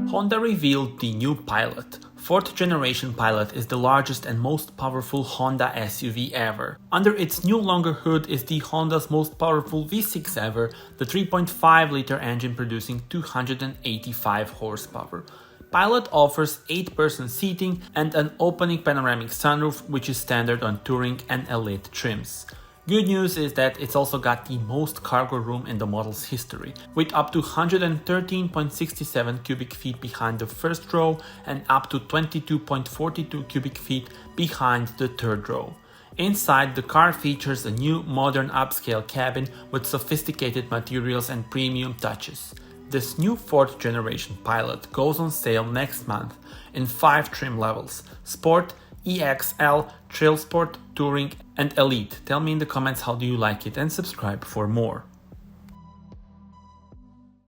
Honda revealed the new Pilot. Fourth generation Pilot is the largest and most powerful Honda SUV ever. Under its new longer hood is the Honda's most powerful V6 ever, the 3.5-liter engine producing 285 horsepower. Pilot offers 8-person seating and an opening panoramic sunroof, which is standard on touring and elite trims. Good news is that it's also got the most cargo room in the model's history, with up to 113.67 cubic feet behind the first row and up to 22.42 cubic feet behind the third row. Inside, the car features a new modern upscale cabin with sophisticated materials and premium touches. This new 4th generation Pilot goes on sale next month in 5 trim levels: Sport, EXL, TrailSport, Touring and Elite. Tell me in the comments how do you like it and subscribe for more.